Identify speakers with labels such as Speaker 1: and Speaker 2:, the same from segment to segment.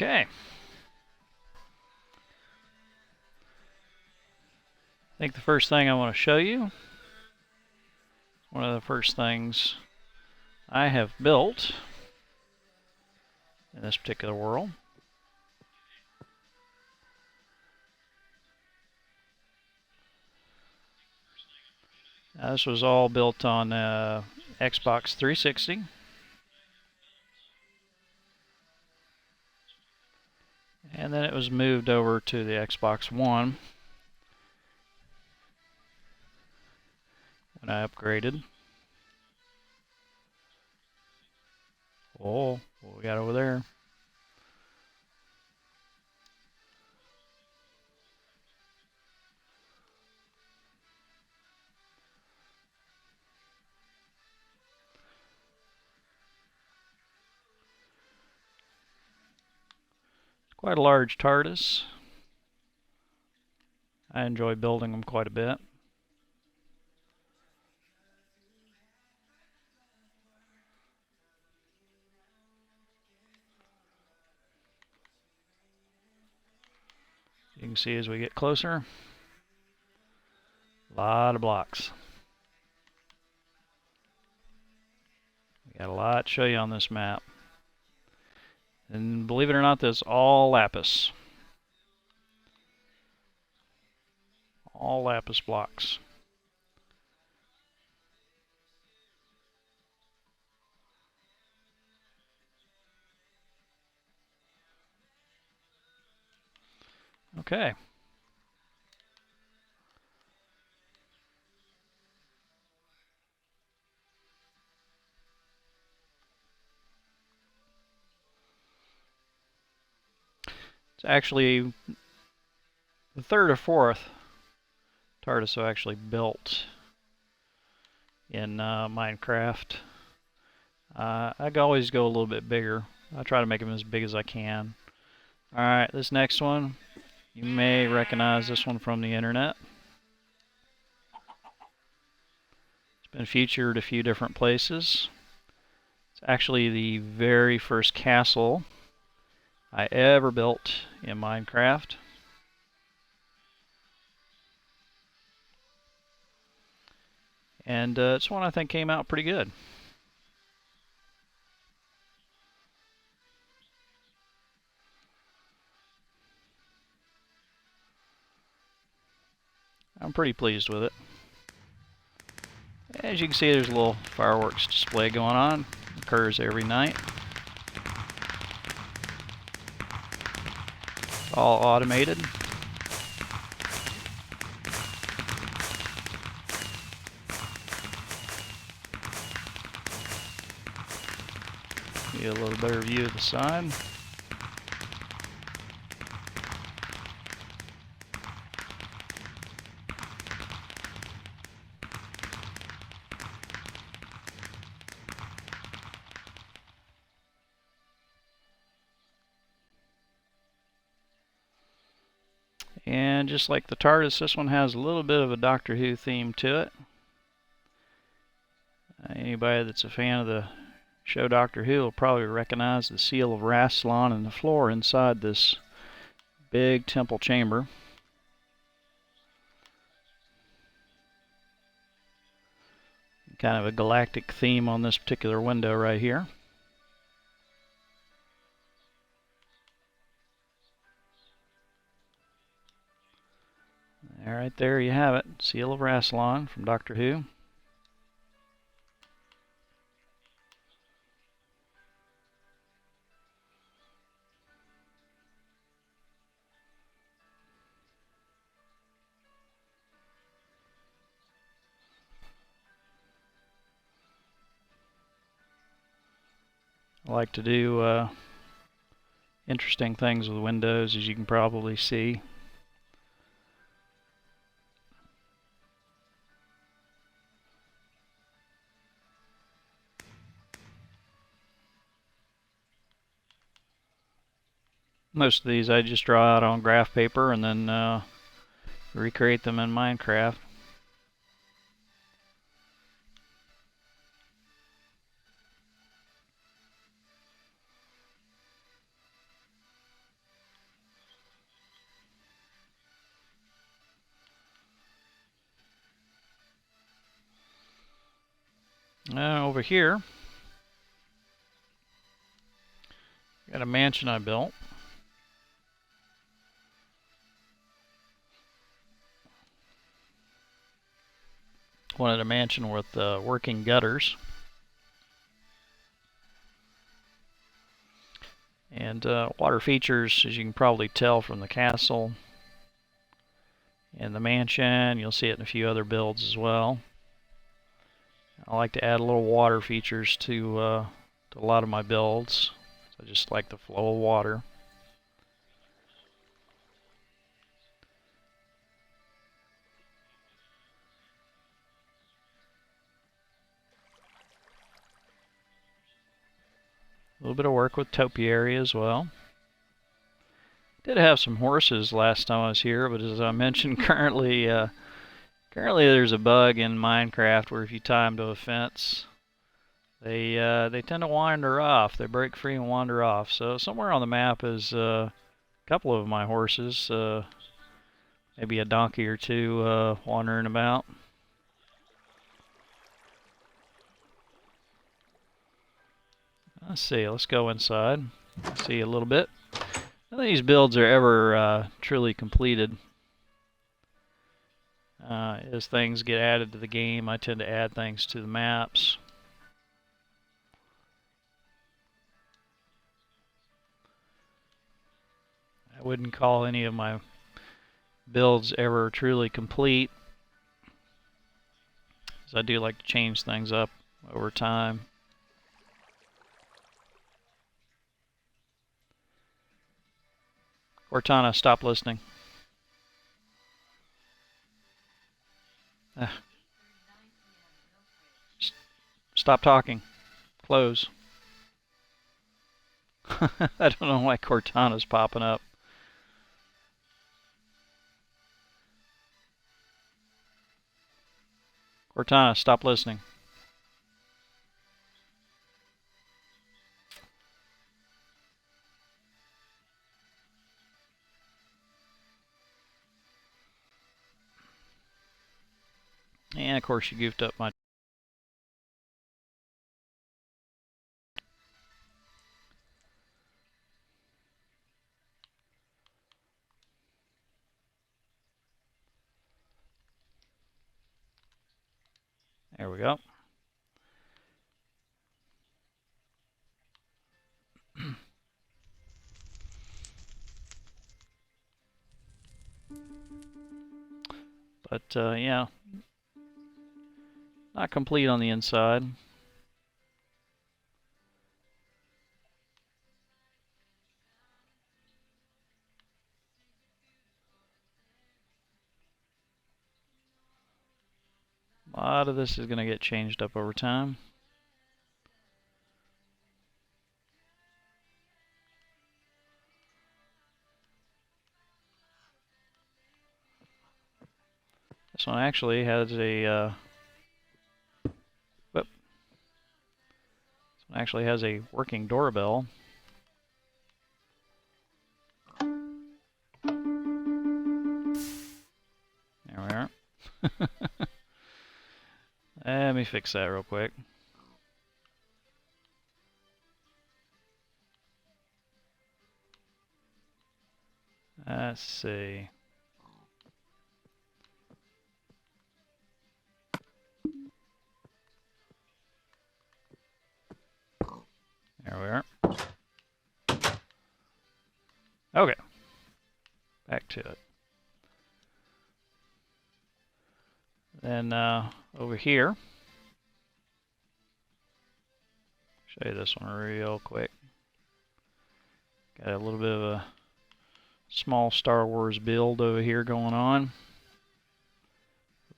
Speaker 1: Okay. I think the first thing I want to show you, one of the first things I have built in this particular world. Now, this was all built on Xbox 360. And then it was moved over to the Xbox One when I upgraded. Oh, what we got over there? It's quite a large TARDIS. I enjoy building them quite a bit. You can see as we get closer, a lot of blocks. We got a lot to show you on this map. And believe it or not, this is all lapis. All lapis blocks. Okay. It's actually the third or fourth TARDIS I actually built in Minecraft. I always go a little bit bigger. I try to make them as big as I can. Alright, this next one, you may recognize this one from the internet. It's been featured a few different places. It's actually the very first castle I ever built in Minecraft. And it's one I think came out pretty good. I'm pretty pleased with it. As you can see, there's a little fireworks display going on. It occurs every night. It's all automated. Get a little better view of the side. And just like the TARDIS, this one has a little bit of a Doctor Who theme to it. Anybody that's a fan of the show Doctor Who will probably recognize the seal of Rassilon in the floor inside this big temple chamber. Kind of a galactic theme on this particular window right here. All right, there you have it. Seal of Rassilon from Doctor Who. I like to do interesting things with windows, as you can probably see. Most of these I just draw out on graph paper and then recreate them in Minecraft. Over here, got a mansion I built. Wanted a mansion with working gutters. And water features, as you can probably tell from the castle and the mansion. You'll see it in a few other builds as well. I like to add little water features to a lot of my builds. So I just like the flow of water. A little bit of work with topiary as well. Did have some horses last time I was here, but as I mentioned, currently there's a bug in Minecraft where if you tie them to a fence, they tend to wander off. They break free and wander off. So somewhere on the map is a couple of my horses, maybe a donkey or two wandering about. Let's see. Let's go inside. See a little bit. None of these builds are ever truly completed. As things get added to the game, I tend to add things to the maps. I wouldn't call any of my builds ever truly complete, as I do like to change things up over time. Cortana, stop listening. Stop talking. Close. I don't know why Cortana's popping up. Cortana, stop listening. And of course you goofed up my... There we go. But yeah, not complete on the inside. A lot of this is going to get changed up over time. This one actually has a this one actually has a working doorbell. There we are. Let me fix that real quick. Let's see. There we are. Okay. Back to it. Then over here, show you this one real quick. Got a little bit of a small Star Wars build over here going on.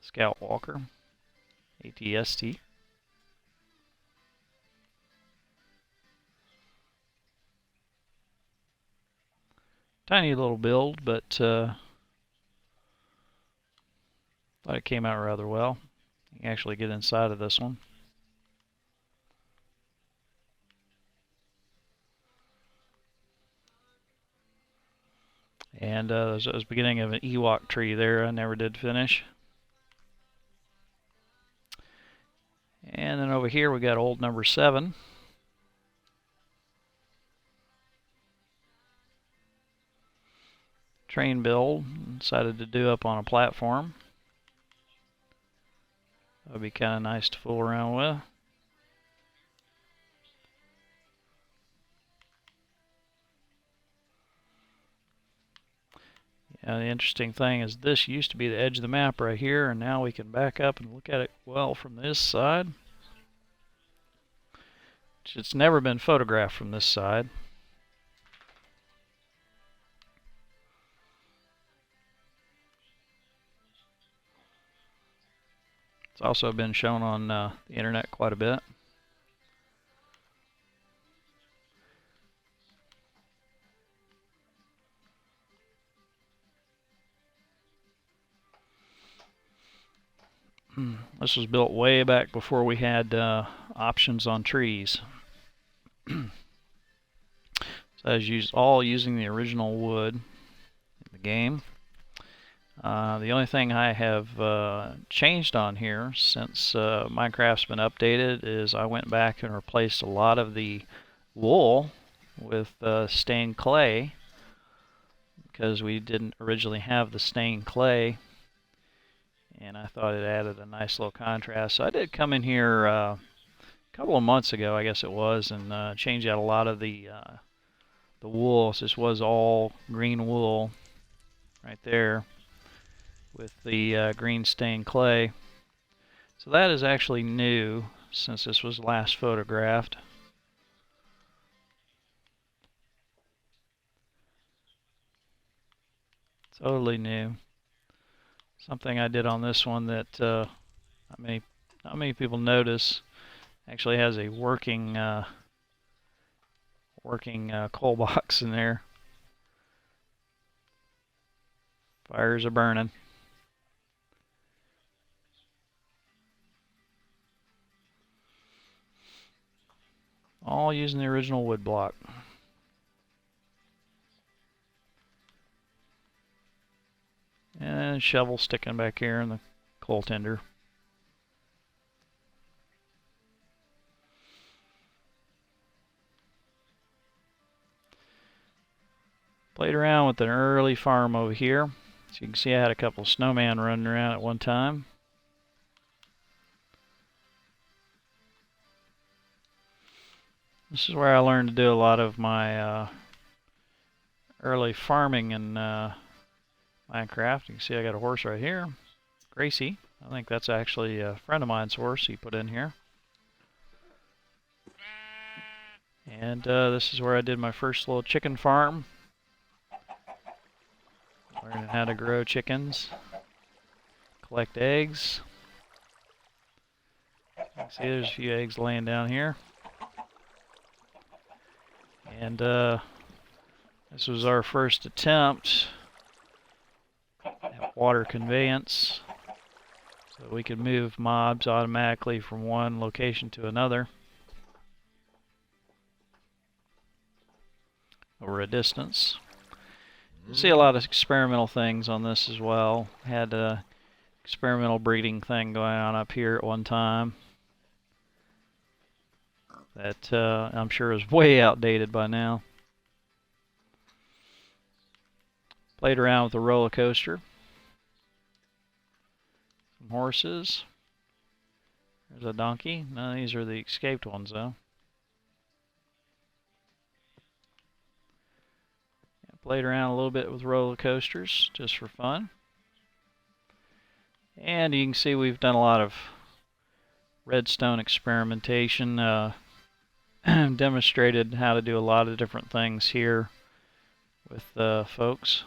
Speaker 1: Scout Walker, ATST. Tiny little build, but thought it came out rather well. You can actually get inside of this one. And there's the beginning of an Ewok tree there I never did finish. And And then over here we got old number 7. Train build. Decided to do up on a platform. That would be kind of nice to fool around with. Yeah, the interesting thing is this used to be the edge of the map right here, and now we can back up and look at it well from this side. It's never been photographed from this side. It's also been shown on the internet quite a bit. This was built way back before we had options on trees. So I was all using the original wood in the game. The only thing I have changed on here since Minecraft's been updated is I went back and replaced a lot of the wool with stained clay, because we didn't originally have the stained clay, and I thought it added a nice little contrast. So I did come in here a couple of months ago, I guess it was, and change out a lot of the wool. So this was all green wool right there with the green stained clay. So that is actually new since this was last photographed. Totally new. Something I did on this one that not many people notice. Actually has a working coal box in there. Fires are burning. All using the original wood block. And a shovel sticking back here in the coal tender. Played around with an early farm over here. So you can see I had a couple of snowmen running around at one time. This is where I learned to do a lot of my early farming in Minecraft. You can see I got a horse right here, Gracie. I think that's actually a friend of mine's horse he put in here. And this is where I did my first little chicken farm. Learning how to grow chickens, collect eggs. See, there's a few eggs laying down here. And this was our first attempt at water conveyance, so we could move mobs automatically from one location to another over a distance. You see a lot of experimental things on this as well. Had a experimental breeding thing going on up here at one time that I'm sure is way outdated by now. Played around with a roller coaster. Some horses. There's a donkey. None of these are the escaped ones though. Played around a little bit with roller coasters just for fun. And you can see we've done a lot of redstone experimentation. Demonstrated how to do a lot of different things here with folks.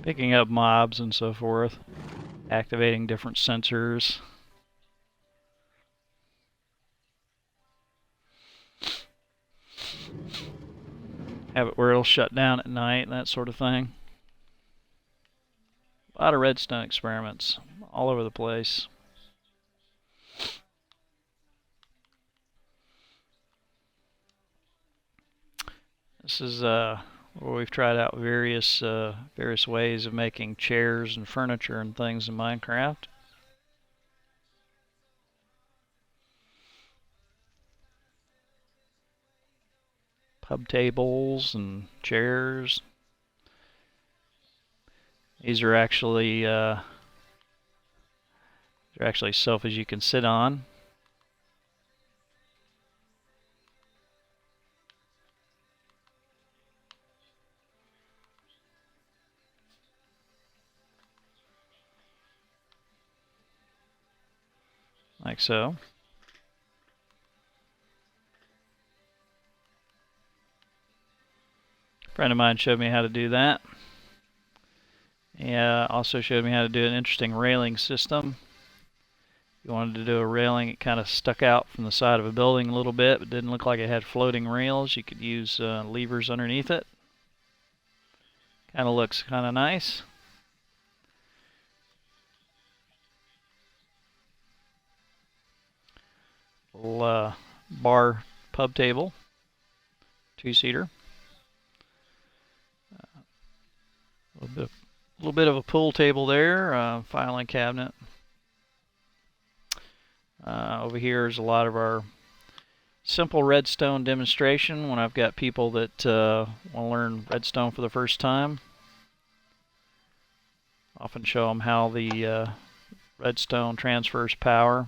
Speaker 1: picking up mobs and so forth, activating different sensors. Have it where it'll shut down at night and that sort of thing. A lot of redstone experiments all over the place. This is where we've tried out various ways of making chairs and furniture and things in Minecraft. Pub tables and chairs. These are actually sofas you can sit on. Like so. A friend of mine showed me how to do that. And also showed me how to do an interesting railing system. If you wanted to do a railing, it kind of stuck out from the side of a building a little bit, but didn't look like it had floating rails. You could use levers underneath it. Kind of looks kind of nice. Little bar pub table, 2-seater. A little bit of a pool table there, filing cabinet. Over here is a lot of our simple redstone demonstration when I've got people that want to learn redstone for the first time. Often show them how the redstone transfers power.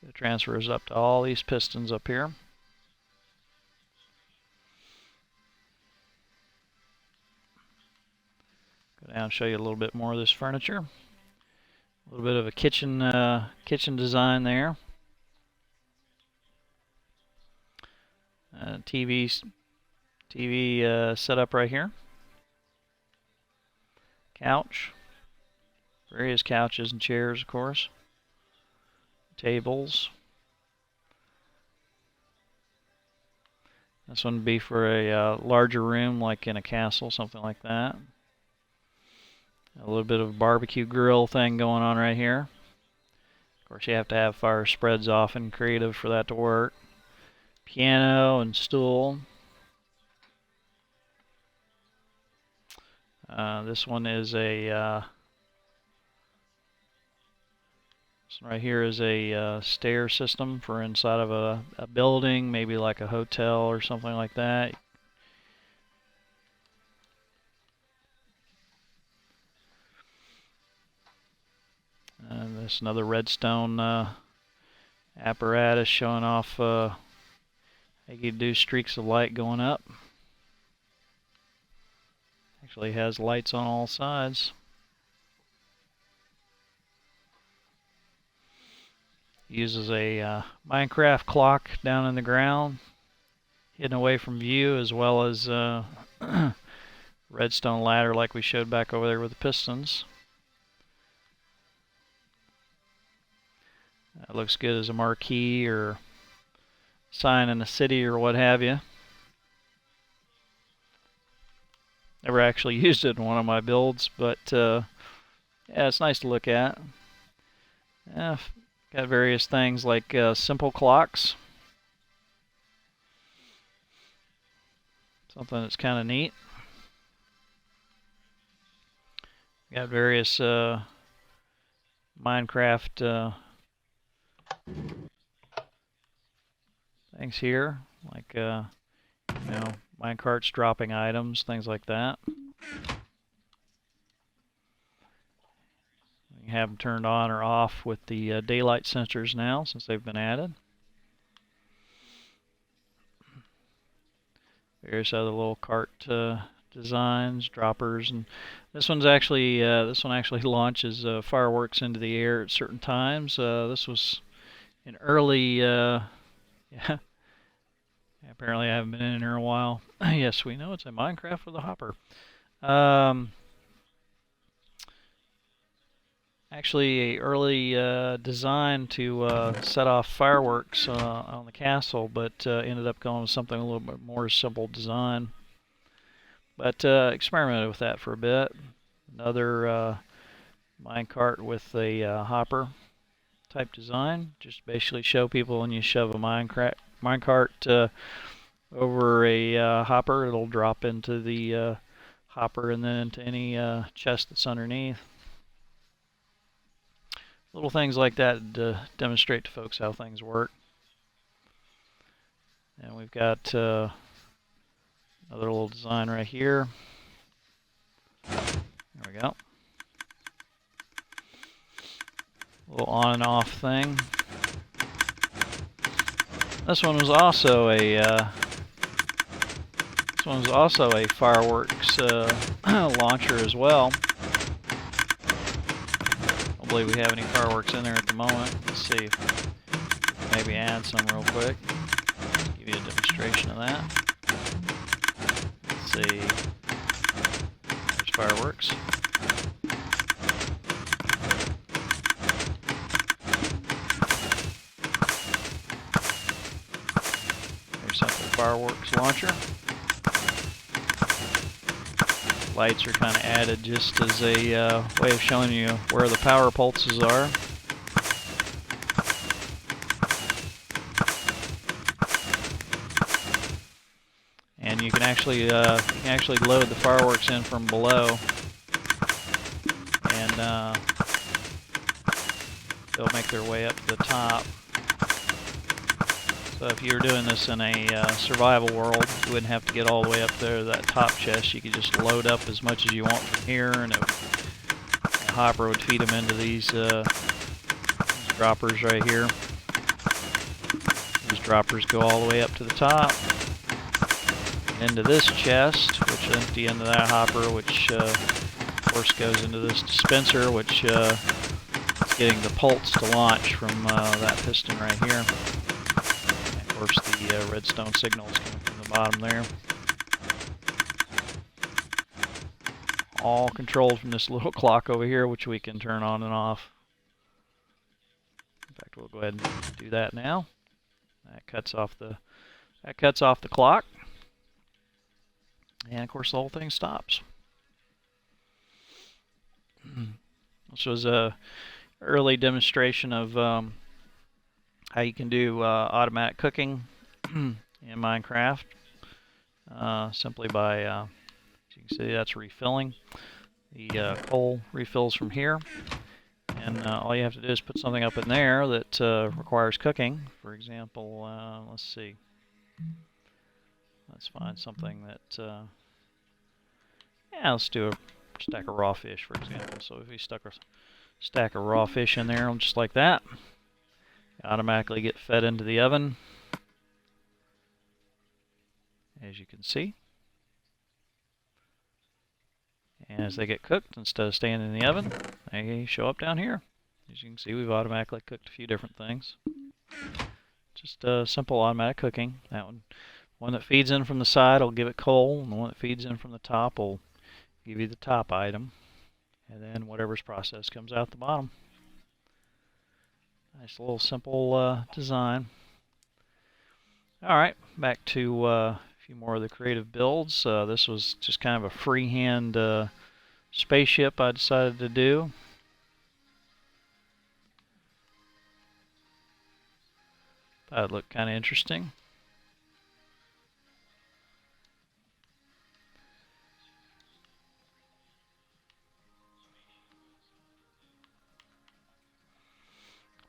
Speaker 1: It transfers up to all these pistons up here. Go down and show you a little bit more of this furniture. A little bit of a kitchen design there. TV setup right here. Couch. Various couches and chairs, of course. Tables. This one would be for a larger room, like in a castle, something like that. A little bit of a barbecue grill thing going on right here. Of course, you have to have fire spreads off and creative for that to work. Piano and stool. This one is a this one right here is a stair system for inside of a building, maybe like a hotel or something like that. And this is another redstone apparatus showing off how you do streaks of light going up. Actually has lights on all sides. Uses a Minecraft clock down in the ground, hidden away from view, as well as redstone ladder like we showed back over there with the pistons. That looks good as a marquee or sign in the city or what have you. Never actually used it in one of my builds, but yeah, it's nice to look at. Yeah, got various things like simple clocks. Something that's kind of neat. Got various Minecraft things here, like minecarts dropping items, things like that. You can have them turned on or off with the daylight sensors now, since they've been added. Various other little cart designs, droppers, and this one actually launches fireworks into the air at certain times. This was an early, yeah. Apparently I haven't been in here in a while. Yes, we know it's a Minecraft with a hopper. actually a early design to set off fireworks on the castle, but ended up going with something a little bit more simple design. But experimented with that for a bit. Another minecart with a hopper type design. Just basically show people when you shove a minecart over a hopper, it'll drop into the hopper and then into any chest that's underneath. Little things like that to demonstrate to folks how things work. And we've got another little design right here. There we go. A little on and off thing. This one was also a fireworks launcher as well. I don't believe we have any fireworks in there at the moment. Let's see if maybe add some real quick. Give you a demonstration of that. Let's see. There's fireworks. There's simple fireworks launcher. Lights are kind of added just as a way of showing you where the power pulses are. And you can actually load the fireworks in from below, and they'll make their way up to the top. So if you were doing this in a survival world, you wouldn't have to get all the way up there to that top chest. You could just load up as much as you want from here, and the hopper would feed them into these droppers right here. These droppers go all the way up to the top, into this chest, which empty into that hopper, which of course goes into this dispenser, which is getting the pulse to launch from that piston right here. Of course, the redstone signal is coming from the bottom there. All controlled from this little clock over here, which we can turn on and off. In fact, we'll go ahead and do that now. That cuts off the clock, and of course, the whole thing stops. This was a early demonstration of how you can do automatic cooking in Minecraft simply by, as you can see, that's refilling. The coal refills from here, and all you have to do is put something up in there that requires cooking. For example, let's see. Let's find something that, yeah, let's do a stack of raw fish, for example. So if we stuck a stack of raw fish in there, just like that, automatically get fed into the oven, as you can see. And as they get cooked, instead of staying in the oven, they show up down here. As you can see, we've automatically cooked a few different things. Just simple automatic cooking. That one that feeds in from the side will give it coal, and the one that feeds in from the top will give you the top item. And then whatever's processed comes out the bottom. Nice little simple design. Alright, back to a few more of the creative builds. This was just kind of a freehand spaceship I decided to do. Thought it looked kind of interesting.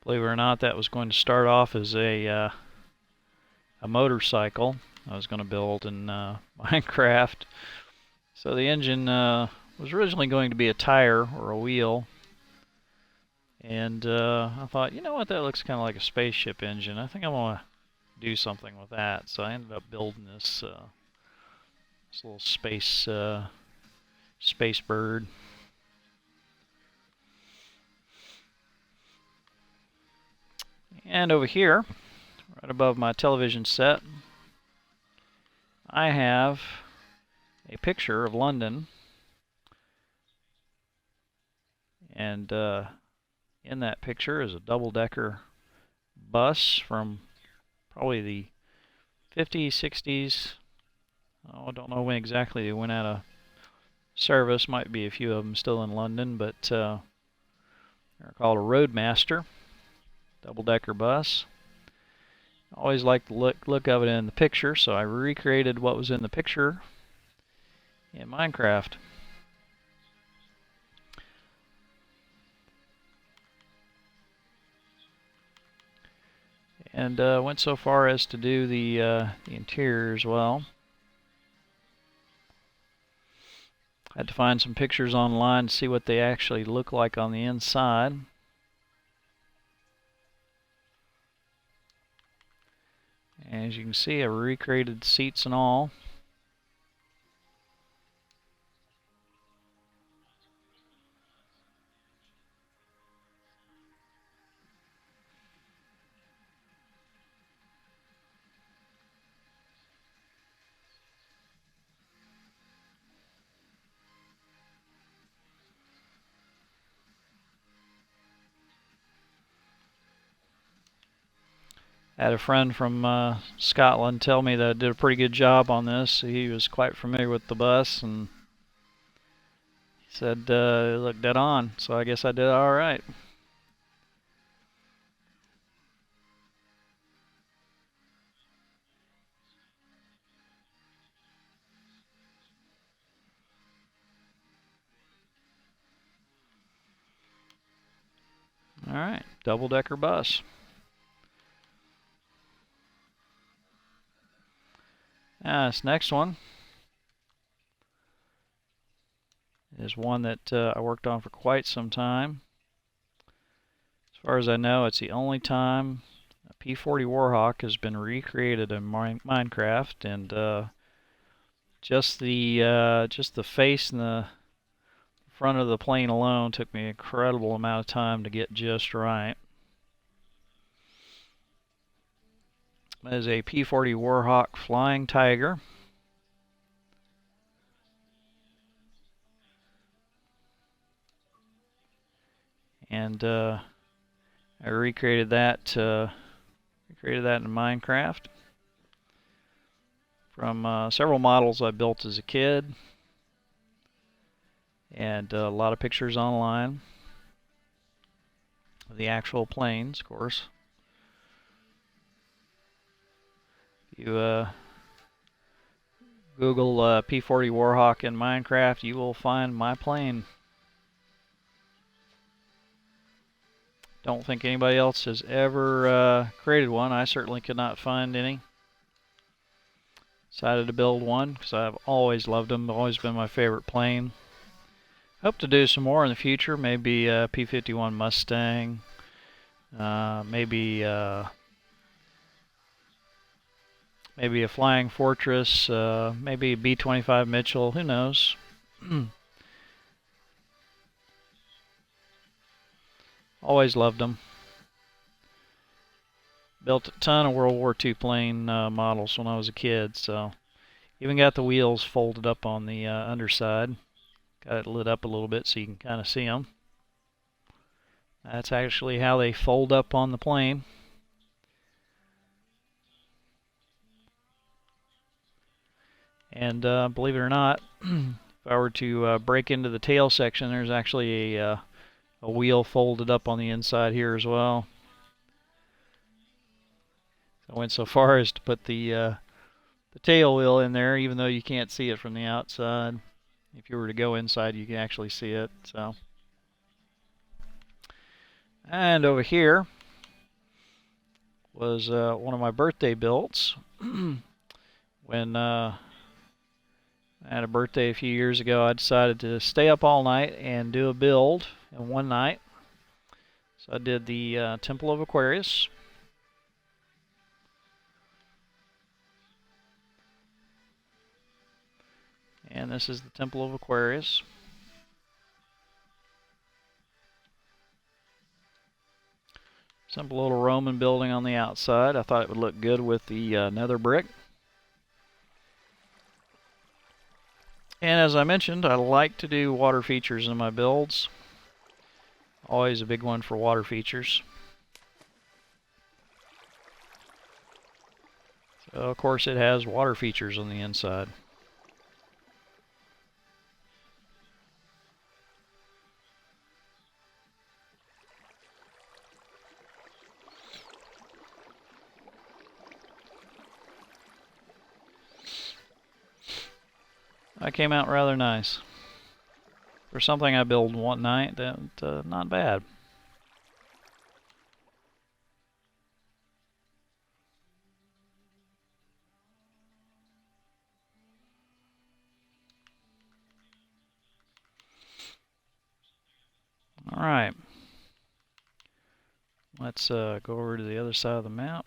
Speaker 1: Believe it or not, that was going to start off as a motorcycle I was going to build in Minecraft. So the engine was originally going to be a tire or a wheel, and I thought, you know what, that looks kind of like a spaceship engine. I think I want to do something with that. So I ended up building this little space bird. And over here, right above my television set, I have a picture of London, and In that picture is a double-decker bus from probably the 50s, 60s. Oh, I don't know when exactly they went out of service. Might be a few of them still in London, but they're called a Roadmaster double-decker bus. I always liked the look of it in the picture, so I recreated what was in the picture in Minecraft. And went so far as to do the interior as well. Had to find some pictures online to see what they actually look like on the inside. As you can see, I recreated seats and all. I had a friend from Scotland tell me that I did a pretty good job on this. He was quite familiar with the bus, and he said it looked dead on. So I guess I did all right. All right, double-decker bus. This next one is one that I worked on for quite some time. As far as I know, it's the only time a P-40 Warhawk has been recreated in Minecraft, and just the face and the front of the plane alone took me an incredible amount of time to get just right. That is a P-40 Warhawk Flying Tiger. And I recreated that in Minecraft from several models I built as a kid, and a lot of pictures online of the actual planes, of course. If you Google P-40 Warhawk in Minecraft, you will find my plane. Don't think anybody else has ever created one. I certainly could not find any. Decided to build one because I've always loved them. Always been my favorite plane. Hope to do some more in the future. Maybe a P-51 Mustang. Maybe a Flying Fortress. Maybe a B-25 Mitchell. Who knows? Always loved them. Built a ton of World War II plane models when I was a kid, so even got the wheels folded up on the underside. Got it lit up a little bit so you can kind of see them. That's actually how they fold up on the plane. And believe it or not, if I were to break into the tail section, there's actually a wheel folded up on the inside here as well. I went so far as to put the tail wheel in there, even though you can't see it from the outside. If you were to go inside, you can actually see it. So, and over here was one of my birthday builds. When I had a birthday a few years ago, I decided to stay up all night and do a build in one night. So I did the Temple of Aquarius. And this is the Temple of Aquarius. Simple little Roman building on the outside. I thought it would look good with the nether brick. And as I mentioned, I like to do water features in my builds. Always a big one for water features. So of course it has water features on the inside. That came out rather nice. For something I built one night, that not bad. All right. Let's go over to the other side of the map.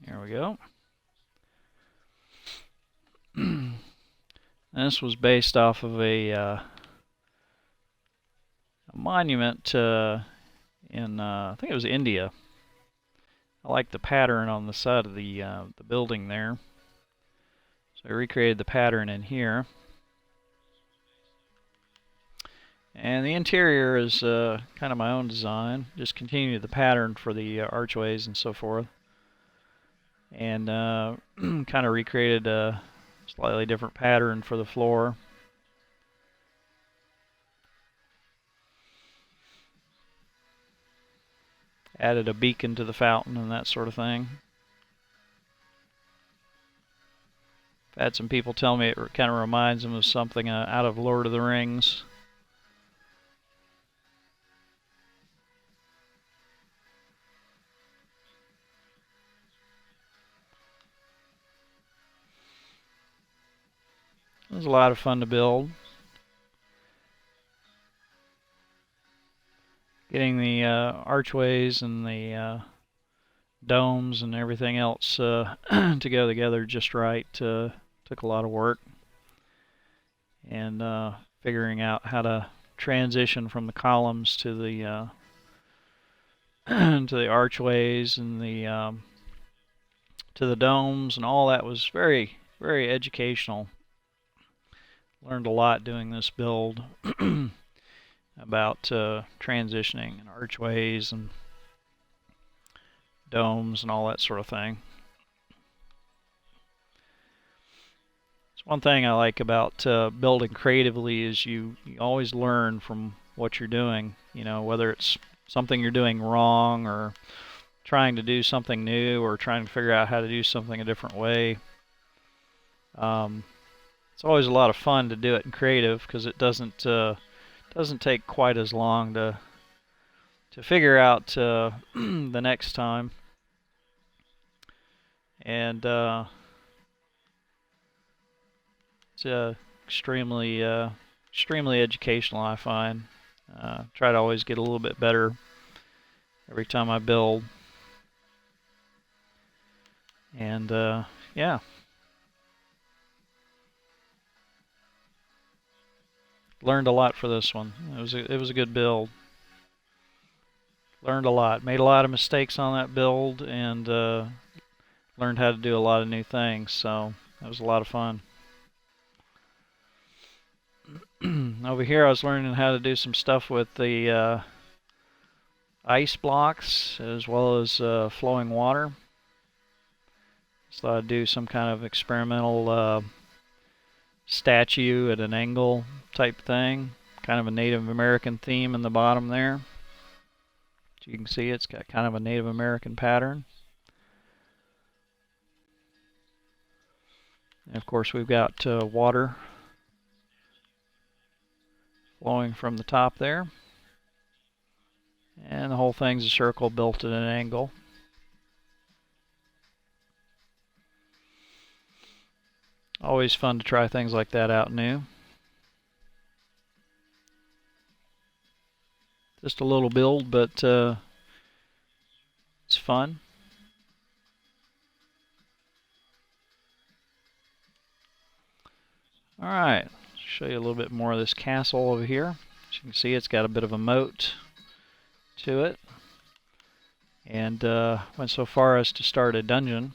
Speaker 1: There we go. This was based off of a monument in I think it was India. I like the pattern on the side of the building there, so I recreated the pattern in here. And the interior is kind of my own design. Just continued the pattern for the archways and so forth, and kind of recreated a slightly different pattern for the floor. Added a beacon to the fountain and that sort of thing. I've had some people tell me it kind of reminds them of something out of Lord of the Rings. It was a lot of fun to build. Getting the archways and the domes and everything else to go together just right took a lot of work. And figuring out how to transition from the columns to the to the archways and the to the domes and all that was very, very educational. Learned a lot doing this build about transitioning and archways and domes and all that sort of thing. It's one thing I like about building creatively is you always learn from what you're doing. You know, whether it's something you're doing wrong or trying to do something new or trying to figure out how to do something a different way. It's always a lot of fun to do it in creative because it doesn't take quite as long to figure out the next time. And it's extremely educational, I find. Try to always get a little bit better every time I build. And yeah. Learned a lot for this one. It was a good build. Learned a lot. Made a lot of mistakes on that build and learned how to do a lot of new things. So that was a lot of fun. Over here I was learning how to do some stuff with the ice blocks as well as flowing water. So I'd do some kind of experimental statue at an angle type thing. Kind of a Native American theme in the bottom there. As you can see, it's got kind of a Native American pattern. And of course we've got water flowing from the top there. And the whole thing's a circle built at an angle. Always fun to try things like that out new. Just a little build, but it's fun. Alright, show you a little bit more of this castle over here. As you can see, it's got a bit of a moat to it. and went so far as to start a dungeon.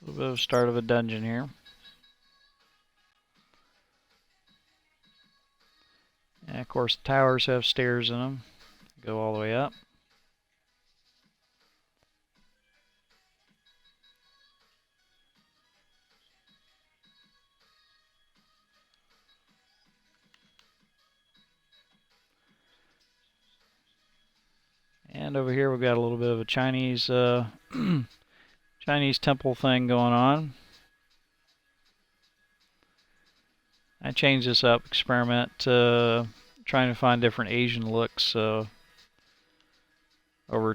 Speaker 1: A little bit of a start of a dungeon here. And of course, the towers have stairs in them. Go all the way up. And over here we've got a little bit of a Chinese Chinese temple thing going on. I changed this up, experiment, trying to find different Asian looks over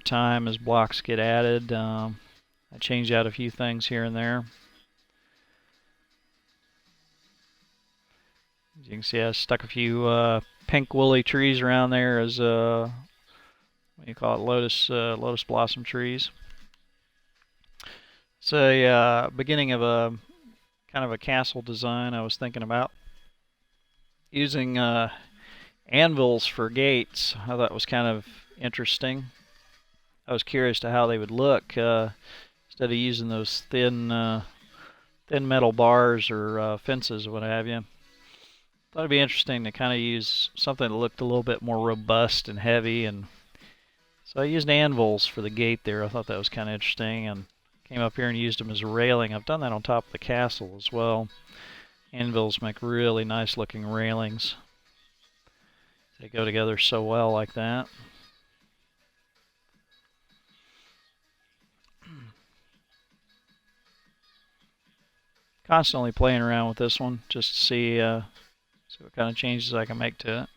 Speaker 1: time as blocks get added. I changed out a few things here and there. As you can see, I stuck a few pink woolly trees around there as what do you call it, lotus blossom trees. It's a beginning of a kind of a castle design I was thinking about. Using anvils for gates, I thought that was kind of interesting. I was curious to how they would look instead of using those thin metal bars or fences or what have you. Thought it'd be interesting to kind of use something that looked a little bit more robust and heavy, and so I used anvils for the gate there. I thought that was kind of interesting, and came up here and used them as a railing. I've done that on top of the castle as well. Anvils make really nice looking railings. They go together so well like that. Constantly playing around with this one just to see what kind of changes I can make to it.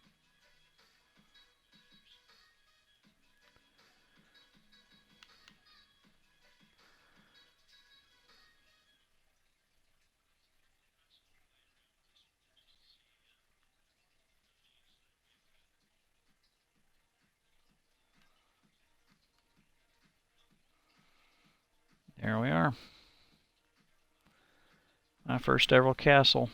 Speaker 1: There we are. My first ever castle.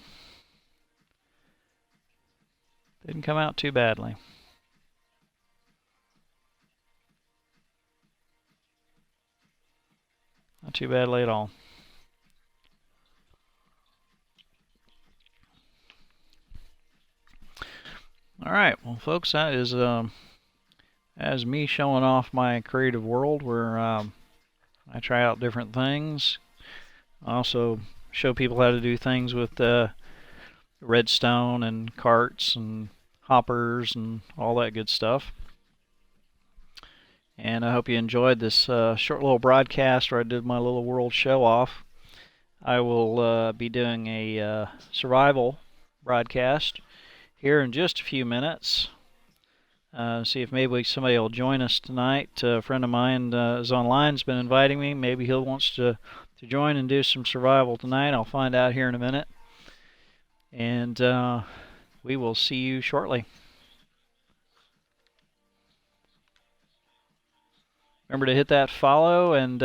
Speaker 1: Didn't come out too badly. Not too badly at all. Alright, well folks, that is me showing off my creative world where I try out different things. I also show people how to do things with redstone and carts and hoppers and all that good stuff. And I hope you enjoyed this short little broadcast where I did my little world show off. I will be doing a survival broadcast here in just a few minutes. See if maybe somebody will join us tonight. A friend of mine is online, has been inviting me. Maybe he wants to join and do some survival tonight. I'll find out here in a minute. And we will see you shortly. Remember to hit that follow, and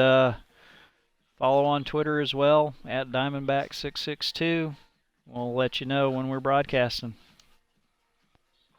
Speaker 1: follow on Twitter as well, @Diamondback662. We'll let you know when we're broadcasting.